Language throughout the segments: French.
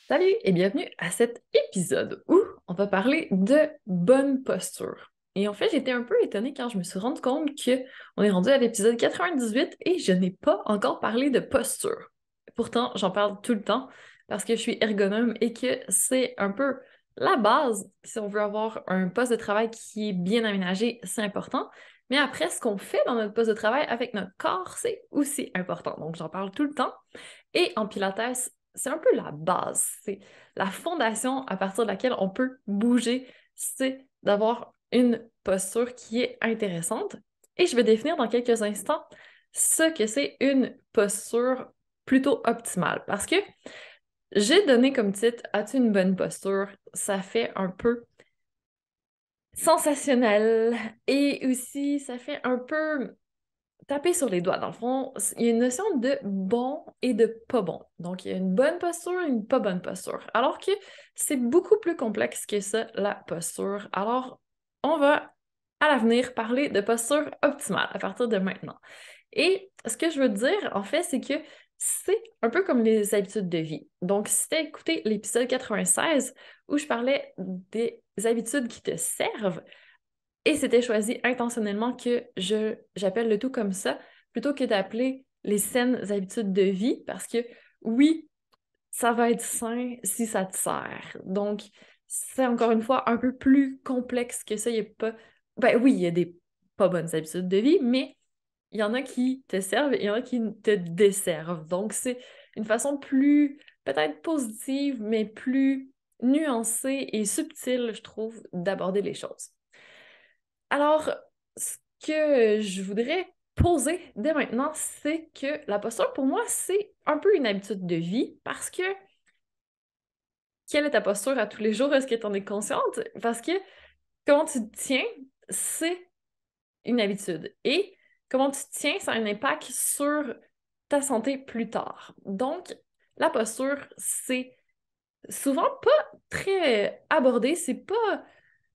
Salut et bienvenue à cet épisode où on va parler de bonne posture. Et en fait, j'étais un peu étonnée quand je me suis rendu compte que on est rendu à l'épisode 98 et je n'ai pas encore parlé de posture. Pourtant, j'en parle tout le temps parce que je suis ergonome et que c'est un peu la base. Si on veut avoir un poste de travail qui est bien aménagé, c'est important. Mais après, ce qu'on fait dans notre poste de travail avec notre corps, c'est aussi important. Donc, j'en parle tout le temps. Et en Pilates, c'est un peu la base, c'est la fondation à partir de laquelle on peut bouger, c'est d'avoir une posture qui est intéressante. Et je vais définir dans quelques instants ce que c'est une posture plutôt optimale. Parce que j'ai donné comme titre As-tu une bonne posture? Ça fait un peu sensationnel et aussi ça fait un peu taper sur les doigts. Dans le fond, il y a une notion de bon et de pas bon. Donc, il y a une bonne posture et une pas bonne posture. Alors que c'est beaucoup plus complexe que ça, la posture. Alors, on va à l'avenir parler de posture optimale à partir de maintenant. Et ce que je veux dire, en fait, c'est que c'est un peu comme les habitudes de vie. Donc, si tu as écouté l'épisode 96 où je parlais des habitudes qui te servent, et c'était choisi intentionnellement que j'appelle le tout comme ça, plutôt que d'appeler les saines habitudes de vie, parce que oui, ça va être sain si ça te sert. Donc, c'est encore une fois un peu plus complexe que ça. Il y a pas... Ben oui, il y a des pas bonnes habitudes de vie, mais il y en a qui te servent et il y en a qui te desservent. Donc, c'est une façon plus, peut-être positive, mais plus nuancée et subtile, je trouve, d'aborder les choses. Alors, ce que je voudrais poser dès maintenant, c'est que la posture, pour moi, c'est un peu une habitude de vie parce que quelle est ta posture à tous les jours? Est-ce que tu en es consciente? Parce que comment tu te tiens, c'est une habitude. Et comment tu te tiens, ça a un impact sur ta santé plus tard. Donc, la posture, c'est souvent pas très abordé, c'est pas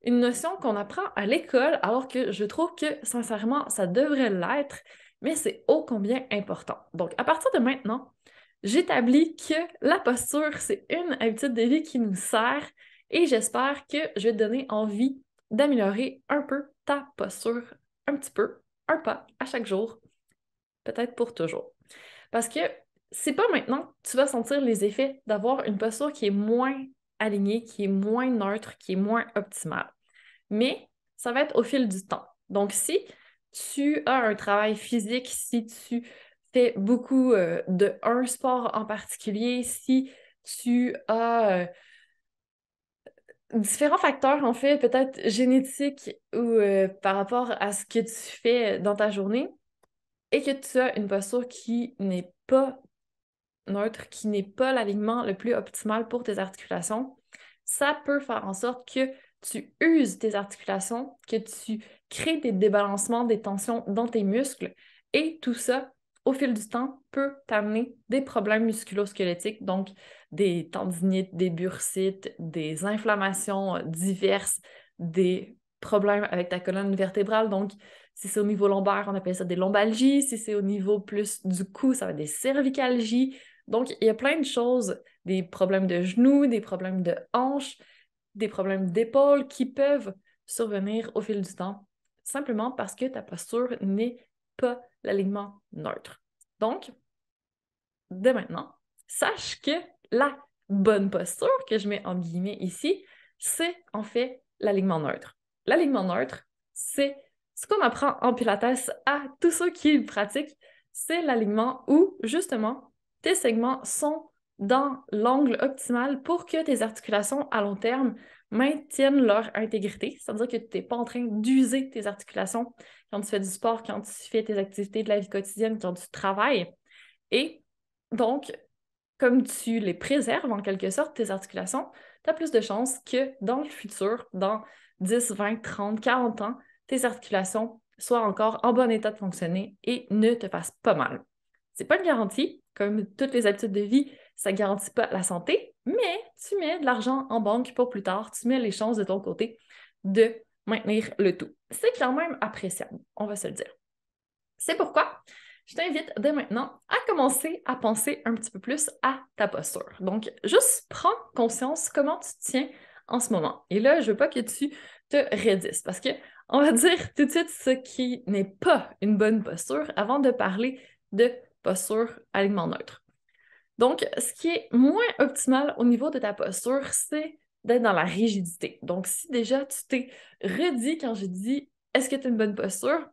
une notion qu'on apprend à l'école, alors que je trouve que, sincèrement, ça devrait l'être, mais c'est ô combien important. Donc, à partir de maintenant, j'établis que la posture, c'est une habitude de vie qui nous sert et j'espère que je vais te donner envie d'améliorer un peu ta posture, un petit peu, un pas à chaque jour, peut-être pour toujours. Parce que c'est pas maintenant que tu vas sentir les effets d'avoir une posture qui est moins alignée, qui est moins neutre, qui est moins optimale. Mais ça va être au fil du temps. Donc, si tu as un travail physique, si tu fais beaucoup de un sport en particulier, si tu as différents facteurs, en fait, peut-être génétiques ou par rapport à ce que tu fais dans ta journée, et que tu as une posture qui n'est pas neutre, qui n'est pas l'alignement le plus optimal pour tes articulations, ça peut faire en sorte que tu uses tes articulations, que tu crées des débalancements, des tensions dans tes muscles, et tout ça, au fil du temps, peut t'amener des problèmes musculo-squelettiques, donc des tendinites, des bursites, des inflammations diverses, des problèmes avec ta colonne vertébrale, donc si c'est au niveau lombaire, on appelle ça des lombalgies. Si c'est au niveau plus du cou, ça va être des cervicalgies. Donc, il y a plein de choses, des problèmes de genoux, des problèmes de hanches, des problèmes d'épaule qui peuvent survenir au fil du temps, simplement parce que ta posture n'est pas l'alignement neutre. Donc, dès maintenant, sache que la bonne posture que je mets en guillemets ici, c'est en fait l'alignement neutre. L'alignement neutre, c'est ce qu'on apprend en Pilates à tous ceux qui le pratiquent, c'est l'alignement où, justement, tes segments sont dans l'angle optimal pour que tes articulations à long terme maintiennent leur intégrité. C'est-à-dire que tu n'es pas en train d'user tes articulations quand tu fais du sport, quand tu fais tes activités de la vie quotidienne, quand tu travailles. Et donc, comme tu les préserves en quelque sorte, tes articulations, tu as plus de chances que dans le futur, dans 10, 20, 30, 40 ans, tes articulations soient encore en bon état de fonctionner et ne te fassent pas mal. C'est pas une garantie, comme toutes les habitudes de vie, ça ne garantit pas la santé, mais tu mets de l'argent en banque pour plus tard, tu mets les chances de ton côté de maintenir le tout. C'est quand même appréciable, on va se le dire. C'est pourquoi je t'invite dès maintenant à commencer à penser un petit peu plus à ta posture. Donc, juste prends conscience comment tu te tiens en ce moment. Et là, je veux pas que tu te raidisses parce que on va dire tout de suite ce qui n'est pas une bonne posture avant de parler de posture alignement neutre. Donc, ce qui est moins optimal au niveau de ta posture, c'est d'être dans la rigidité. Donc, si déjà tu t'es redit quand j'ai dit est-ce que tu as une bonne posture,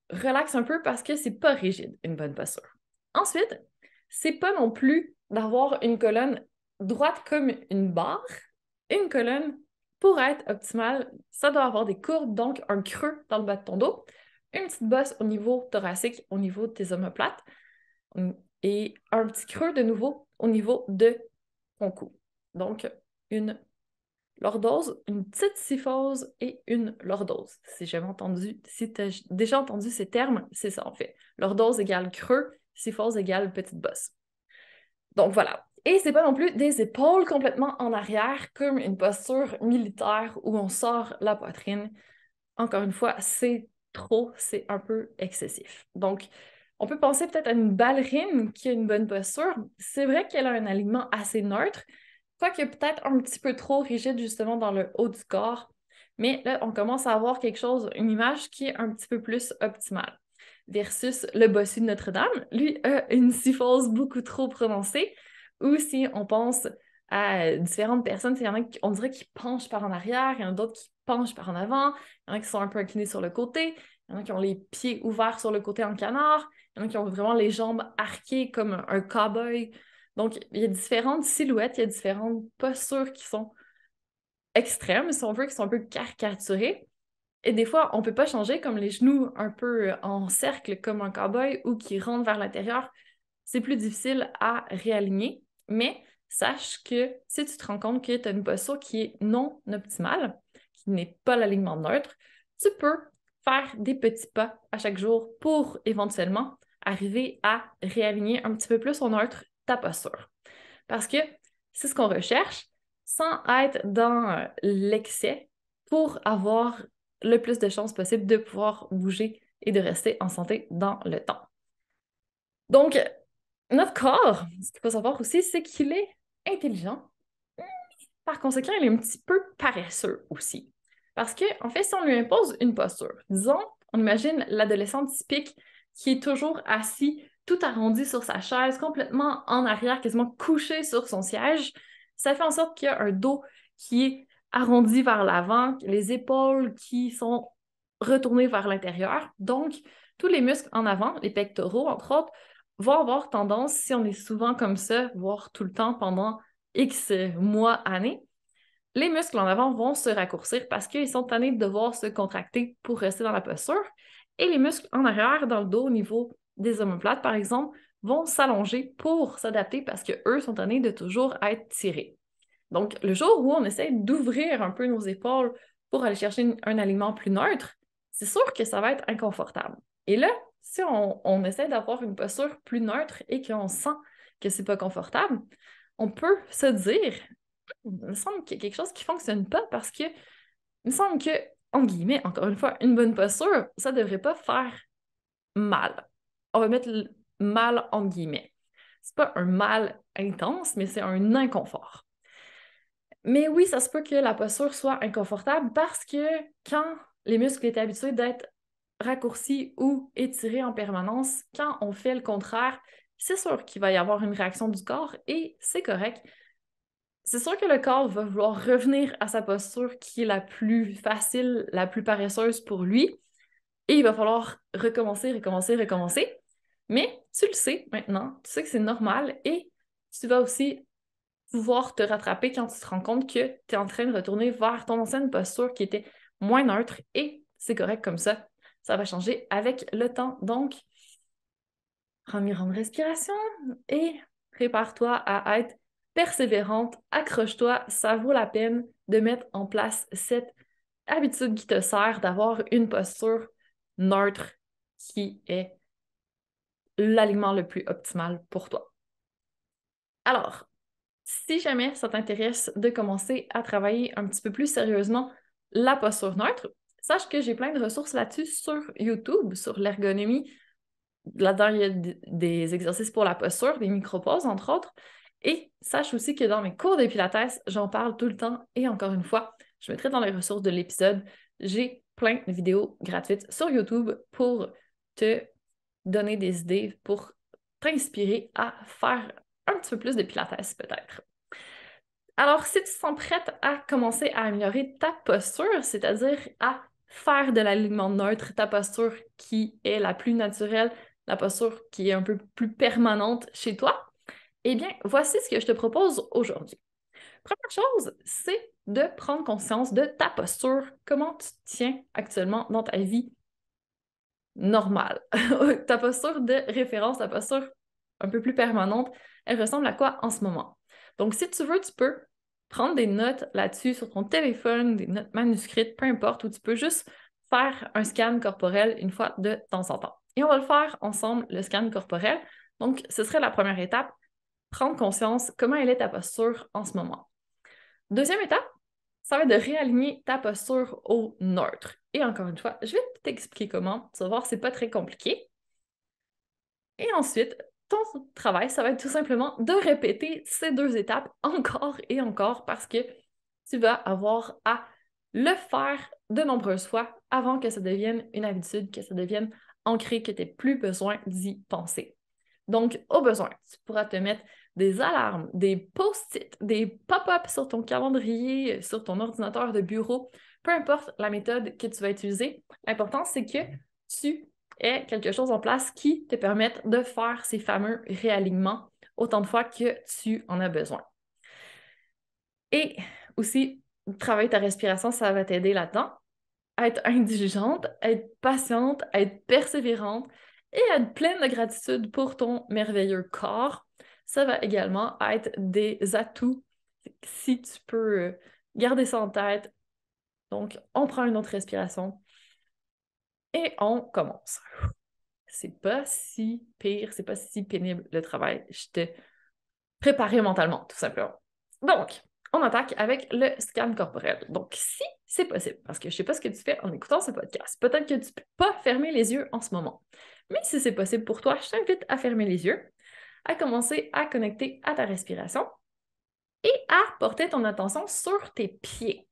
relaxe un peu parce que c'est pas rigide, une bonne posture. Ensuite, c'est pas non plus d'avoir une colonne droite comme une barre. Une colonne, pour être optimale, ça doit avoir des courbes, donc un creux dans le bas de ton dos, une petite bosse au niveau thoracique, au niveau de tes omoplates, et un petit creux de nouveau au niveau de ton cou. Donc, une lordose, une petite syphose et une lordose. Si tu as déjà entendu ces termes, c'est ça en fait. Lordose égale creux, syphose égale petite bosse. Donc voilà. Et c'est pas non plus des épaules complètement en arrière comme une posture militaire où on sort la poitrine. Encore une fois, c'est trop, c'est un peu excessif. Donc, on peut penser peut-être à une ballerine qui a une bonne posture. C'est vrai qu'elle a un alignement assez neutre, quoique peut-être un petit peu trop rigide justement dans le haut du corps. Mais là, on commence à avoir quelque chose, une image qui est un petit peu plus optimale. Versus le bossu de Notre-Dame, lui a une syphose beaucoup trop prononcée. Ou si on pense à différentes personnes, il y en a qui, on dirait qu'ils penchent par en arrière, il y en a d'autres qui penchent par en avant, il y en a qui sont un peu inclinés sur le côté, il y en a qui ont les pieds ouverts sur le côté en canard, il y en a qui ont vraiment les jambes arquées comme un cow-boy. Donc, il y a différentes silhouettes, il y a différentes postures qui sont extrêmes, si on veut, qui sont un peu caricaturées. Et des fois, on ne peut pas changer comme les genoux un peu en cercle comme un cow-boy ou qui rentrent vers l'intérieur. C'est plus difficile à réaligner, mais sache que si tu te rends compte que tu as une posture qui est non optimale, qui n'est pas l'alignement neutre, tu peux faire des petits pas à chaque jour pour éventuellement arriver à réaligner un petit peu plus au neutre ta posture. Parce que c'est ce qu'on recherche sans être dans l'excès pour avoir le plus de chances possible de pouvoir bouger et de rester en santé dans le temps. Donc, notre corps, ce qu'il faut savoir aussi, c'est qu'il est intelligent. Par conséquent, il est un petit peu paresseux aussi. Parce que, en fait, si on lui impose une posture, disons, on imagine l'adolescent typique qui est toujours assis, tout arrondi sur sa chaise, complètement en arrière, quasiment couché sur son siège, ça fait en sorte qu'il y a un dos qui est arrondi vers l'avant, les épaules qui sont retournées vers l'intérieur. Donc, tous les muscles en avant, les pectoraux, entre autres, vont avoir tendance, si on est souvent comme ça, voire tout le temps pendant X mois, années, les muscles en avant vont se raccourcir parce qu'ils sont tannés de devoir se contracter pour rester dans la posture. Et les muscles en arrière, dans le dos, au niveau des omoplates, par exemple, vont s'allonger pour s'adapter parce qu'eux sont tannés de toujours être tirés. Donc, le jour où on essaie d'ouvrir un peu nos épaules pour aller chercher un alignement plus neutre, c'est sûr que ça va être inconfortable. Et là, si on essaie d'avoir une posture plus neutre et qu'on sent que c'est pas confortable, on peut se dire, il me semble qu'il y a quelque chose qui fonctionne pas parce que il me semble que, en guillemets, encore une fois, une bonne posture, ça devrait pas faire mal. On va mettre le mal en guillemets. C'est pas un mal intense, mais c'est un inconfort. Mais oui, ça se peut que la posture soit inconfortable parce que quand les muscles étaient habitués d'être raccourcis ou étirés en permanence, quand on fait le contraire, c'est sûr qu'il va y avoir une réaction du corps et c'est correct. C'est sûr que le corps va vouloir revenir à sa posture qui est la plus facile, la plus paresseuse pour lui et il va falloir recommencer, recommencer, recommencer. Mais tu le sais maintenant, tu sais que c'est normal et tu vas aussi pouvoir te rattraper quand tu te rends compte que tu es en train de retourner vers ton ancienne posture qui était moins neutre et c'est correct comme ça. Ça va changer avec le temps. Donc, prends une grande respiration et prépare-toi à être persévérante. Accroche-toi, ça vaut la peine de mettre en place cette habitude qui te sert d'avoir une posture neutre qui est l'alignement le plus optimal pour toi. Alors, si jamais ça t'intéresse de commencer à travailler un petit peu plus sérieusement la posture neutre, sache que j'ai plein de ressources là-dessus sur YouTube, sur l'ergonomie Là-dedans, il y a des exercices pour la posture, des micro-pauses, entre autres. Et sache aussi que dans mes cours de Pilates, j'en parle tout le temps. Et encore une fois, je mettrai dans les ressources de l'épisode, j'ai plein de vidéos gratuites sur YouTube pour te donner des idées, pour t'inspirer à faire un petit peu plus de Pilates peut-être. Alors, si tu te sens prête à commencer à améliorer ta posture, c'est-à-dire à faire de l'alignement neutre, ta posture qui est la plus naturelle, la posture qui est un peu plus permanente chez toi, eh bien, voici ce que je te propose aujourd'hui. Première chose, c'est de prendre conscience de ta posture, comment tu te tiens actuellement dans ta vie normale. Ta posture de référence, ta posture un peu plus permanente, elle ressemble à quoi en ce moment? Donc, si tu veux, tu peux prendre des notes là-dessus sur ton téléphone, des notes manuscrites, peu importe, ou tu peux juste faire un scan corporel une fois de temps en temps. Et on va le faire ensemble, le scan corporel. Donc, ce serait la première étape, prendre conscience comment elle est ta posture en ce moment. Deuxième étape, ça va être de réaligner ta posture au neutre. Et encore une fois, je vais t'expliquer comment. Tu vas voir, c'est pas très compliqué. Et ensuite, ton travail, ça va être tout simplement de répéter ces deux étapes encore et encore parce que tu vas avoir à le faire de nombreuses fois avant que ça devienne une habitude, que ça devienne ancré, que tu n'aies plus besoin d'y penser. Donc, au besoin, tu pourras te mettre des alarmes, des post-it, des pop-up sur ton calendrier, sur ton ordinateur de bureau, peu importe la méthode que tu vas utiliser. L'important, c'est que tu aies quelque chose en place qui te permette de faire ces fameux réalignements autant de fois que tu en as besoin. Et aussi, travailler ta respiration, ça va t'aider là-dedans. À être indulgente, à être patiente, à être persévérante et à être pleine de gratitude pour ton merveilleux corps. Ça va également être des atouts si tu peux garder ça en tête. Donc, on prend une autre respiration et on commence. C'est pas si pire, c'est pas si pénible le travail. Je te préparais mentalement, tout simplement. Donc, on attaque avec le scan corporel. Donc, si c'est possible, parce que je ne sais pas ce que tu fais en écoutant ce podcast, peut-être que tu ne peux pas fermer les yeux en ce moment. Mais si c'est possible pour toi, je t'invite à fermer les yeux, à commencer à connecter à ta respiration et à porter ton attention sur tes pieds.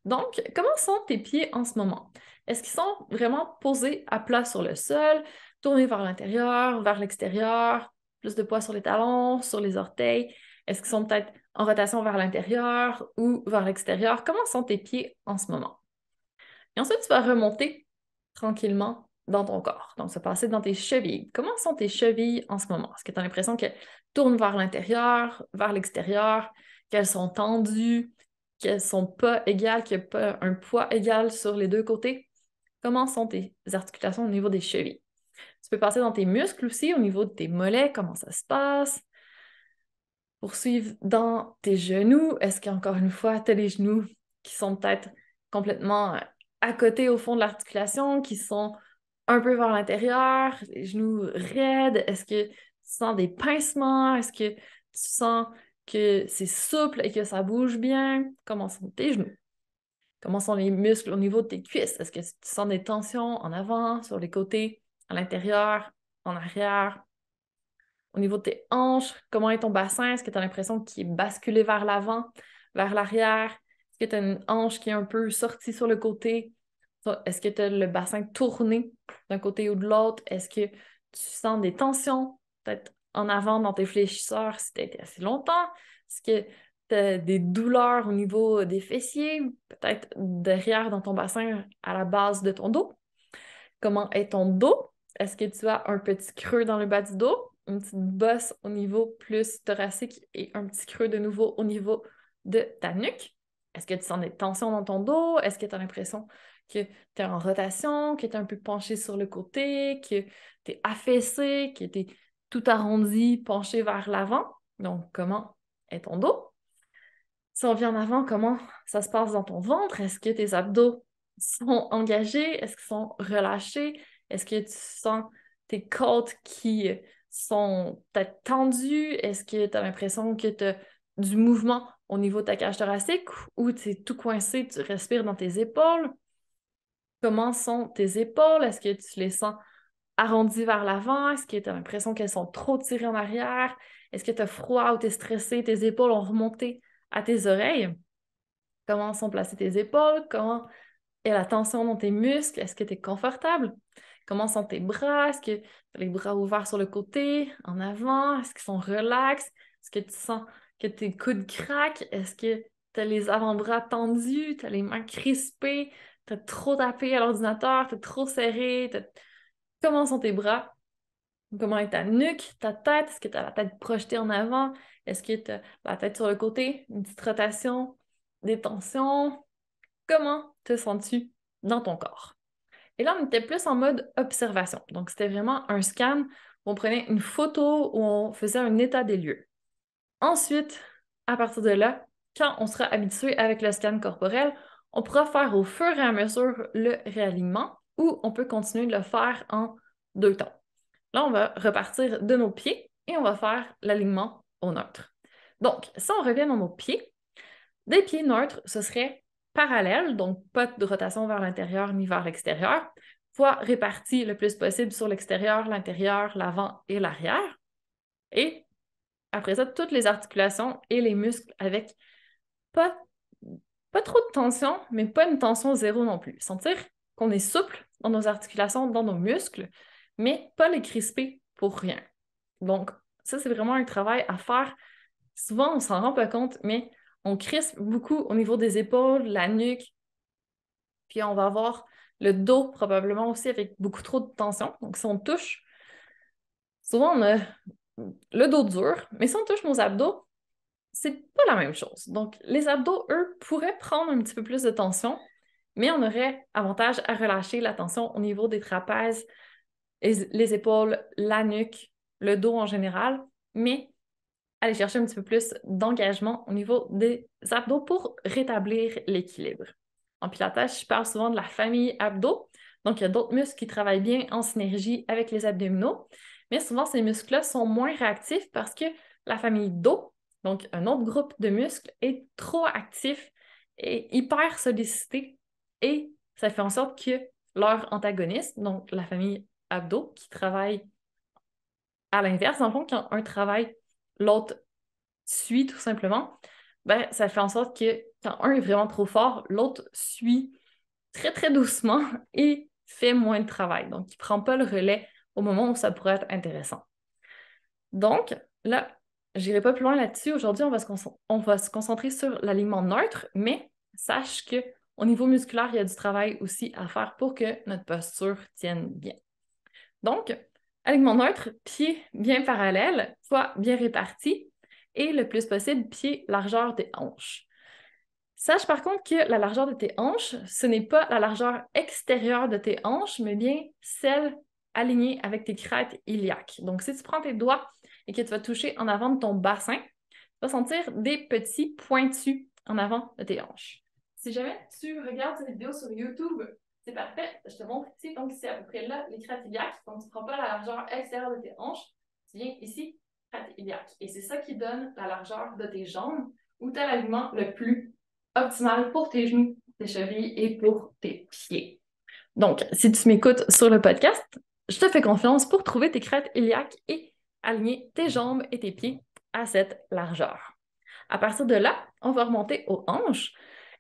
Donc, comment sont tes pieds en ce moment? Est-ce qu'ils sont vraiment posés à plat sur le sol, tournés vers l'intérieur, vers l'extérieur, plus de poids sur les talons, sur les orteils? Est-ce qu'ils sont peut-être en rotation vers l'intérieur ou vers l'extérieur? Comment sont tes pieds en ce moment? Et ensuite, tu vas remonter tranquillement dans ton corps. Donc, ça va passer dans tes chevilles. Comment sont tes chevilles en ce moment? Est-ce que tu as l'impression qu'elles tournent vers l'intérieur, vers l'extérieur, qu'elles sont tendues, qu'elles sont pas égales, qu'il n'y a pas un poids égal sur les deux côtés? Comment sont tes articulations au niveau des chevilles? Tu peux passer dans tes muscles aussi, au niveau de tes mollets, comment ça se passe? Poursuivre dans tes genoux. Est-ce qu'encore une fois, tu as les genoux qui sont peut-être complètement à côté au fond de l'articulation, qui sont un peu vers l'intérieur, les genoux raides? Est-ce que tu sens des pincements? Est-ce que tu sens que c'est souple et que ça bouge bien? Comment sont tes genoux? Comment sont les muscles au niveau de tes cuisses? Est-ce que tu sens des tensions en avant, sur les côtés, à l'intérieur, en arrière? Au niveau de tes hanches, comment est ton bassin? Est-ce que tu as l'impression qu'il est basculé vers l'avant, vers l'arrière? Est-ce que tu as une hanche qui est un peu sortie sur le côté? Est-ce que tu as le bassin tourné d'un côté ou de l'autre? Est-ce que tu sens des tensions, peut-être en avant dans tes fléchisseurs si tu as été assez longtemps? Est-ce que tu as des douleurs au niveau des fessiers, peut-être derrière dans ton bassin à la base de ton dos? Comment est ton dos? Est-ce que tu as un petit creux dans le bas du dos, une petite bosse au niveau plus thoracique et un petit creux de nouveau au niveau de ta nuque? Est-ce que tu sens des tensions dans ton dos? Est-ce que tu as l'impression que tu es en rotation, que tu es un peu penché sur le côté, que tu es affaissé, que tu es tout arrondi, penché vers l'avant? Donc, comment est ton dos? Si on vient en avant, comment ça se passe dans ton ventre? Est-ce que tes abdos sont engagés? Est-ce qu'ils sont relâchés? Est-ce que tu sens tes côtes qui sont peut-être tendues? Est-ce que tu as l'impression que tu as du mouvement au niveau de ta cage thoracique ou tu es tout coincé, tu respires dans tes épaules? Comment sont tes épaules? Est-ce que tu les sens arrondies vers l'avant? Est-ce que tu as l'impression qu'elles sont trop tirées en arrière? Est-ce que tu as froid ou tu es stressé? Tes épaules ont remonté à tes oreilles? Comment sont placées tes épaules? Comment est la tension dans tes muscles? Est-ce que tu es confortable? Comment sont tes bras? Est-ce que tu as les bras ouverts sur le côté, en avant? Est-ce qu'ils sont relax? Est-ce que tu sens que tes coudes craquent? Est-ce que tu as les avant-bras tendus? Tu as les mains crispées? Tu as trop tapé à l'ordinateur? Tu es trop serré? Comment sont tes bras? Comment est ta nuque, ta tête? Est-ce que tu as la tête projetée en avant? Est-ce que tu as la tête sur le côté? Une petite rotation? Des tensions? Comment te sens-tu dans ton corps? Et là, on était plus en mode observation. Donc, c'était vraiment un scan où on prenait une photo, où on faisait un état des lieux. Ensuite, à partir de là, quand on sera habitué avec le scan corporel, on pourra faire au fur et à mesure le réalignement ou on peut continuer de le faire en 2 temps. Là, on va repartir de nos pieds et on va faire l'alignement au neutre. Donc, si on revient dans nos pieds, des pieds neutres, ce serait parallèle, donc pas de rotation vers l'intérieur ni vers l'extérieur, poids réparti le plus possible sur l'extérieur, l'intérieur, l'avant et l'arrière. Et après ça, toutes les articulations et les muscles avec pas, pas trop de tension, mais pas une tension zéro non plus. Sentir qu'on est souple dans nos articulations, dans nos muscles, mais pas les crisper pour rien. Donc, ça, c'est vraiment un travail à faire. Souvent, on s'en rend pas compte, mais on crispe beaucoup au niveau des épaules, la nuque, puis on va avoir le dos probablement aussi avec beaucoup trop de tension. Donc, si on touche, souvent on a le dos dur, mais si on touche nos abdos, c'est pas la même chose. Donc, les abdos, eux, pourraient prendre un petit peu plus de tension, mais on aurait avantage à relâcher la tension au niveau des trapèzes, les épaules, la nuque, le dos en général, mais aller chercher un petit peu plus d'engagement au niveau des abdos pour rétablir l'équilibre. En pilates, je parle souvent de la famille abdos. Donc, il y a d'autres muscles qui travaillent bien en synergie avec les abdominaux, mais souvent, ces muscles-là sont moins réactifs parce que la famille dos, donc un autre groupe de muscles, est trop actif et hyper sollicité et ça fait en sorte que leur antagoniste, donc la famille abdos, qui travaille à l'inverse, en fond, quand un travaille, l'autre suit tout simplement, ben, ça fait en sorte que quand un est vraiment trop fort, l'autre suit très, très doucement et fait moins de travail. Donc, il ne prend pas le relais au moment où ça pourrait être intéressant. Donc, là, je n'irai pas plus loin là-dessus. Aujourd'hui, on va se concentrer sur l'alignement neutre, mais sache qu'au niveau musculaire, il y a du travail aussi à faire pour que notre posture tienne bien. Donc, alignement neutre, pieds bien parallèles, poids bien réparti et le plus possible, pieds largeur des hanches. Sache par contre que la largeur de tes hanches, ce n'est pas la largeur extérieure de tes hanches, mais bien celle alignée avec tes crêtes iliaques. Donc, si tu prends tes doigts et que tu vas toucher en avant de ton bassin, tu vas sentir des petits pointus en avant de tes hanches. Si jamais tu regardes cette vidéo sur YouTube, c'est parfait, je te montre ici. Donc, c'est à peu près là les crêtes iliaques. Donc, tu ne prends pas la largeur extérieure de tes hanches, tu viens ici, crêtes iliaques. Et c'est ça qui donne la largeur de tes jambes où tu as l'alignement le plus optimal pour tes genoux, tes chevilles et pour tes pieds. Donc, si tu m'écoutes sur le podcast, je te fais confiance pour trouver tes crêtes iliaques et aligner tes jambes et tes pieds à cette largeur. À partir de là, on va remonter aux hanches.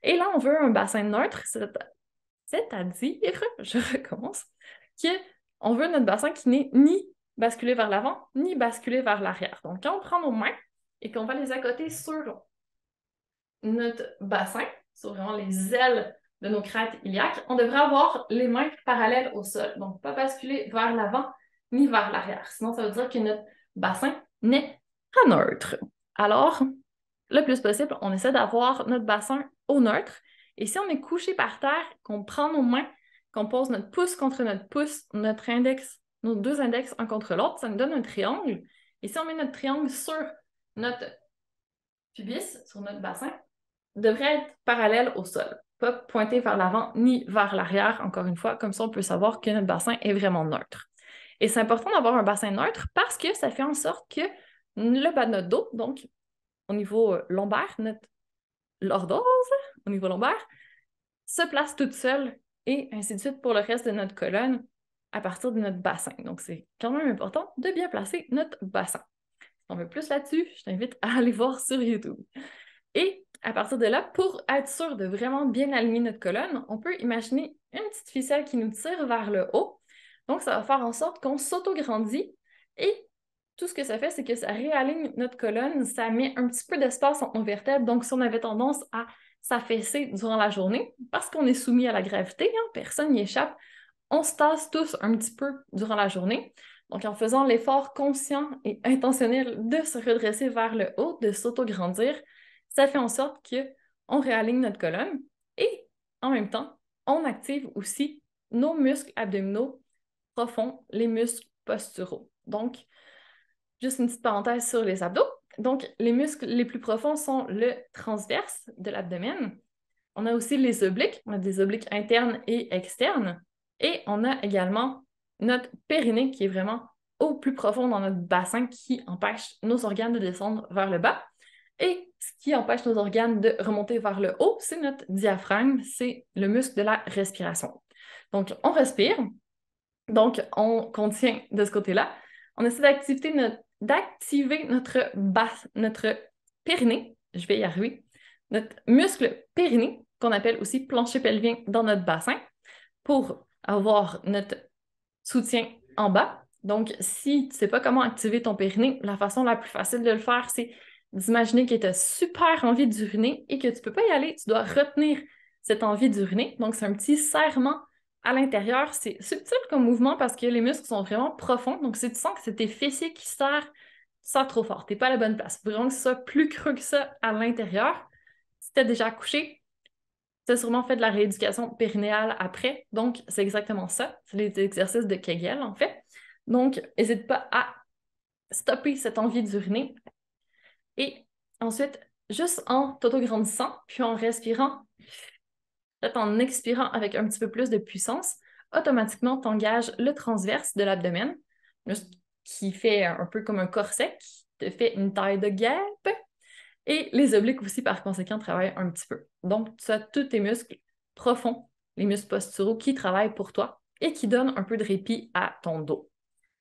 Et là, on veut un bassin neutre, c'est-à-dire, je recommence, qu'on veut notre bassin qui n'est ni basculé vers l'avant, ni basculé vers l'arrière. Donc, quand on prend nos mains et qu'on va les accoter sur notre bassin, sur vraiment les ailes de nos crêtes iliaques, on devrait avoir les mains parallèles au sol. Donc, pas basculer vers l'avant ni vers l'arrière. Sinon, ça veut dire que notre bassin n'est pas neutre. Alors, le plus possible, on essaie d'avoir notre bassin au neutre. Et si on est couché par terre, qu'on prend nos mains, qu'on pose notre pouce contre notre pouce, notre index, nos deux index un contre l'autre, ça nous donne un triangle. Et si on met notre triangle sur notre pubis, sur notre bassin, devrait être parallèle au sol, pas pointé vers l'avant ni vers l'arrière, encore une fois, comme ça on peut savoir que notre bassin est vraiment neutre. Et c'est important d'avoir un bassin neutre parce que ça fait en sorte que le bas de notre dos, donc au niveau lombaire, notre lordose, au niveau lombaire, se place toute seule et ainsi de suite pour le reste de notre colonne à partir de notre bassin. Donc, c'est quand même important de bien placer notre bassin. Si on veut plus là-dessus, je t'invite à aller voir sur YouTube. Et à partir de là, pour être sûr de vraiment bien aligner notre colonne, on peut imaginer une petite ficelle qui nous tire vers le haut. Donc, ça va faire en sorte qu'on s'auto-grandit et tout ce que ça fait, c'est que ça réaligne notre colonne, ça met un petit peu d'espace entre nos vertèbres. Donc, si on avait tendance à s'affaisser durant la journée, parce qu'on est soumis à la gravité, hein, personne n'y échappe, on se tasse tous un petit peu durant la journée. Donc, en faisant l'effort conscient et intentionnel de se redresser vers le haut, de s'auto-grandir, ça fait en sorte qu'on réaligne notre colonne et en même temps, on active aussi nos muscles abdominaux profonds, les muscles posturaux. Donc, juste une petite parenthèse sur les abdos. Donc, les muscles les plus profonds sont le transverse de l'abdomen. On a aussi les obliques. On a des obliques internes et externes. Et on a également notre périnée qui est vraiment au plus profond dans notre bassin qui empêche nos organes de descendre vers le bas. Et ce qui empêche nos organes de remonter vers le haut, c'est notre diaphragme, c'est le muscle de la respiration. Donc, on respire. Donc, on contient de ce côté-là. On essaie d'activer notre périnée. Je vais y arriver. Notre muscle périnée, qu'on appelle aussi plancher pelvien dans notre bassin, pour avoir notre soutien en bas. Donc, si tu ne sais pas comment activer ton périnée, la façon la plus facile de le faire, c'est d'imaginer que tu as super envie d'uriner et que tu ne peux pas y aller. Tu dois retenir cette envie d'uriner. Donc, c'est un petit serrement à l'intérieur. C'est subtil comme mouvement parce que les muscles sont vraiment profonds. Donc, si tu sens que c'est tes fessiers qui serrent, tu sers trop fort. Tu n'es pas à la bonne place. Il faut vraiment que ce soit plus creux que ça à l'intérieur. Si tu as déjà accouché, tu as sûrement fait de la rééducation périnéale après. Donc, c'est exactement ça. C'est les exercices de Kegel, en fait. Donc, n'hésite pas à stopper cette envie d'uriner. Et ensuite, juste en t'auto-grandissant, puis en respirant, peut-être en expirant avec un petit peu plus de puissance, automatiquement, tu engages le transverse de l'abdomen, qui fait un peu comme un corset, qui te fait une taille de guêpe. Et les obliques aussi, par conséquent, travaillent un petit peu. Donc, tu as tous tes muscles profonds, les muscles posturaux qui travaillent pour toi et qui donnent un peu de répit à ton dos.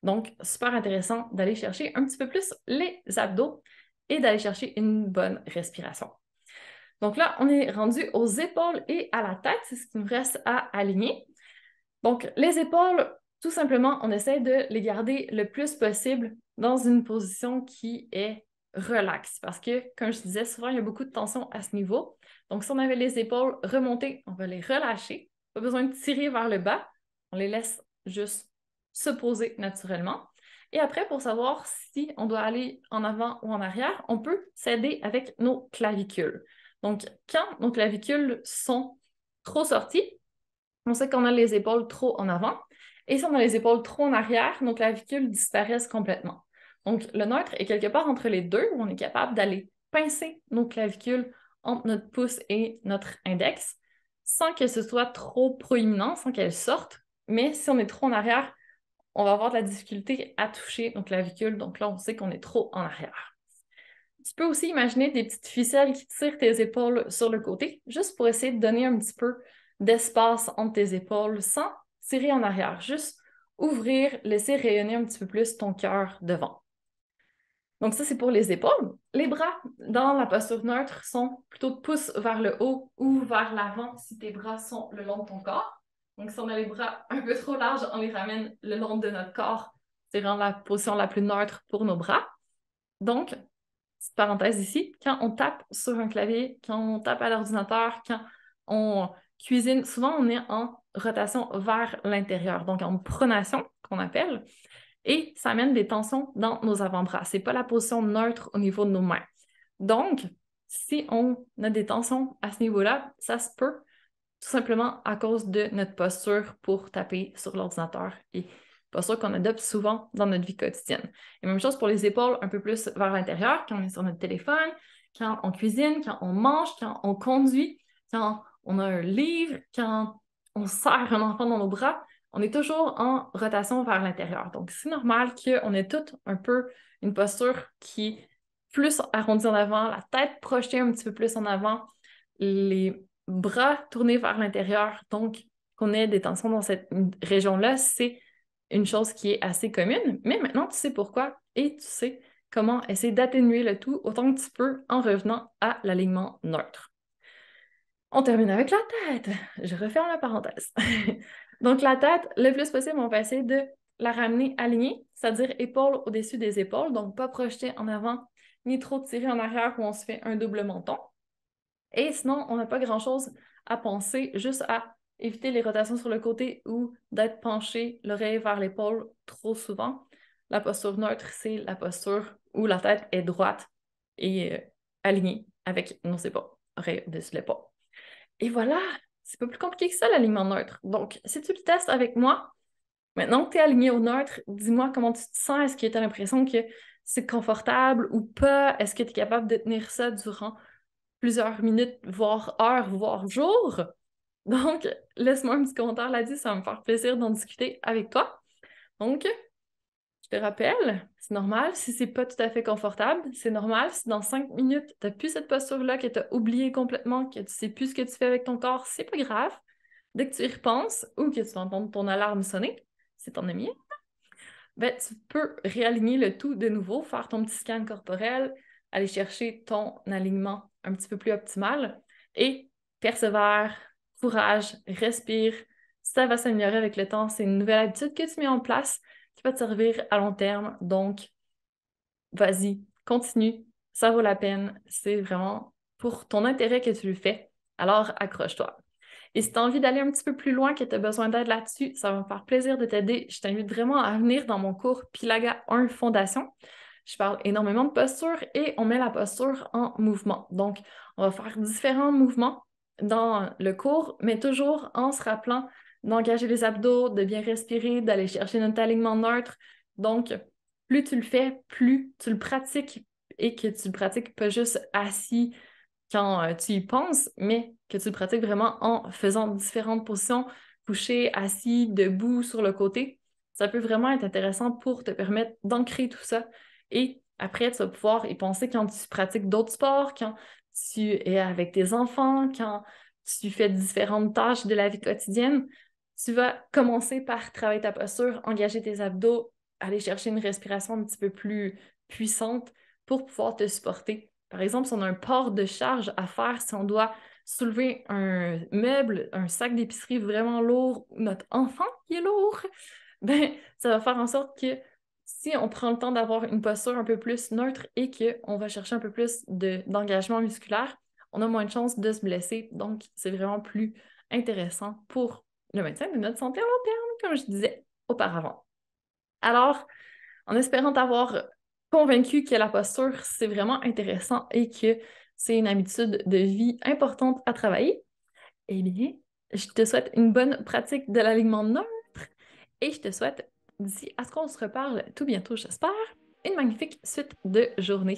Donc, super intéressant d'aller chercher un petit peu plus les abdos et d'aller chercher une bonne respiration. Donc là, on est rendu aux épaules et à la tête. C'est ce qui nous reste à aligner. Donc, les épaules, tout simplement, on essaie de les garder le plus possible dans une position qui est relaxe. Parce que, comme je disais, souvent, il y a beaucoup de tension à ce niveau. Donc, si on avait les épaules remontées, on va les relâcher. Pas besoin de tirer vers le bas. On les laisse juste se poser naturellement. Et après, pour savoir si on doit aller en avant ou en arrière, on peut s'aider avec nos clavicules. Donc, quand nos clavicules sont trop sorties, on sait qu'on a les épaules trop en avant. Et si on a les épaules trop en arrière, nos clavicules disparaissent complètement. Donc, le neutre est quelque part entre les deux, où on est capable d'aller pincer nos clavicules entre notre pouce et notre index, sans que ce soit trop proéminent, sans qu'elles sortent. Mais si on est trop en arrière, on va avoir de la difficulté à toucher nos clavicules. Donc là, on sait qu'on est trop en arrière. Tu peux aussi imaginer des petites ficelles qui tirent tes épaules sur le côté, juste pour essayer de donner un petit peu d'espace entre tes épaules sans tirer en arrière. Juste ouvrir, laisser rayonner un petit peu plus ton cœur devant. Donc ça, c'est pour les épaules. Les bras, dans la posture neutre, sont plutôt de pouce vers le haut ou vers l'avant si tes bras sont le long de ton corps. Donc si on a les bras un peu trop larges, on les ramène le long de notre corps. C'est vraiment la position la plus neutre pour nos bras. Donc, petite parenthèse ici, quand on tape sur un clavier, quand on tape à l'ordinateur, quand on cuisine, souvent on est en rotation vers l'intérieur, donc en pronation qu'on appelle, et ça amène des tensions dans nos avant-bras. C'est pas la position neutre au niveau de nos mains. Donc, si on a des tensions à ce niveau-là, ça se peut tout simplement à cause de notre posture pour taper sur l'ordinateur et posture qu'on adopte souvent dans notre vie quotidienne. Et même chose pour les épaules, un peu plus vers l'intérieur, quand on est sur notre téléphone, quand on cuisine, quand on mange, quand on conduit, quand on a un livre, quand on serre un enfant dans nos bras, on est toujours en rotation vers l'intérieur. Donc, c'est normal qu'on ait toutes un peu une posture qui est plus arrondie en avant, la tête projetée un petit peu plus en avant, les bras tournés vers l'intérieur. Donc, qu'on ait des tensions dans cette région-là, c'est une chose qui est assez commune, mais maintenant tu sais pourquoi et tu sais comment essayer d'atténuer le tout autant que tu peux en revenant à l'alignement neutre. On termine avec la tête. Je referme la parenthèse. Donc, la tête, le plus possible, on va essayer de la ramener alignée, c'est-à-dire épaules au-dessus des épaules, donc pas projeter en avant ni trop tirer en arrière où on se fait un double menton. Et sinon, on n'a pas grand-chose à penser, juste à éviter les rotations sur le côté ou d'être penché l'oreille vers l'épaule trop souvent. La posture neutre, c'est la posture où la tête est droite et alignée avec nos épaules, oreille au-dessus de l'épaule. Et voilà, c'est pas plus compliqué que ça, l'alignement neutre. Donc, si tu le testes avec moi, maintenant que tu es aligné au neutre, dis-moi comment tu te sens. Est-ce que tu as l'impression que c'est confortable ou pas? Est-ce que tu es capable de tenir ça durant plusieurs minutes, voire heures, voire jours? Donc, laisse-moi un petit commentaire là-dessus, ça va me faire plaisir d'en discuter avec toi. Donc, je te rappelle, c'est normal si c'est pas tout à fait confortable, c'est normal si dans 5 minutes, tu n'as plus cette posture-là, que tu as oublié complètement, que tu sais plus ce que tu fais avec ton corps, c'est pas grave. Dès que tu y repenses ou que tu entends ton alarme sonner, c'est ton ami, ben, tu peux réaligner le tout de nouveau, faire ton petit scan corporel, aller chercher ton alignement un petit peu plus optimal et persévère, courage, respire. Ça va s'améliorer avec le temps. C'est une nouvelle habitude que tu mets en place qui va te servir à long terme. Donc, vas-y, continue. Ça vaut la peine. C'est vraiment pour ton intérêt que tu le fais. Alors, accroche-toi. Et si tu as envie d'aller un petit peu plus loin, que tu as besoin d'aide là-dessus, ça va me faire plaisir de t'aider. Je t'invite vraiment à venir dans mon cours Pilaga 1 Fondation. Je parle énormément de posture et on met la posture en mouvement. Donc, on va faire différents mouvements dans le cours, mais toujours en se rappelant d'engager les abdos, de bien respirer, d'aller chercher notre alignement neutre. Donc, plus tu le fais, plus tu le pratiques et que tu le pratiques pas juste assis quand tu y penses, mais que tu le pratiques vraiment en faisant différentes positions, couché, assis, debout, sur le côté. Ça peut vraiment être intéressant pour te permettre d'ancrer tout ça. Et après, tu vas pouvoir y penser quand tu pratiques d'autres sports, quand tu es avec tes enfants, quand tu fais différentes tâches de la vie quotidienne. Tu vas commencer par travailler ta posture, engager tes abdos, aller chercher une respiration un petit peu plus puissante pour pouvoir te supporter. Par exemple, si on a un port de charge à faire, si on doit soulever un meuble, un sac d'épicerie vraiment lourd, ou notre enfant qui est lourd, ben, ça va faire en sorte que si on prend le temps d'avoir une posture un peu plus neutre et qu'on va chercher un peu plus d'engagement musculaire, on a moins de chances de se blesser. Donc, c'est vraiment plus intéressant pour le maintien de notre santé à long terme, comme je disais auparavant. Alors, en espérant t'avoir convaincu que la posture, c'est vraiment intéressant et que c'est une habitude de vie importante à travailler, eh bien, je te souhaite une bonne pratique de l'alignement neutre et je te souhaite, d'ici à ce qu'on se reparle tout bientôt, j'espère, une magnifique suite de journée.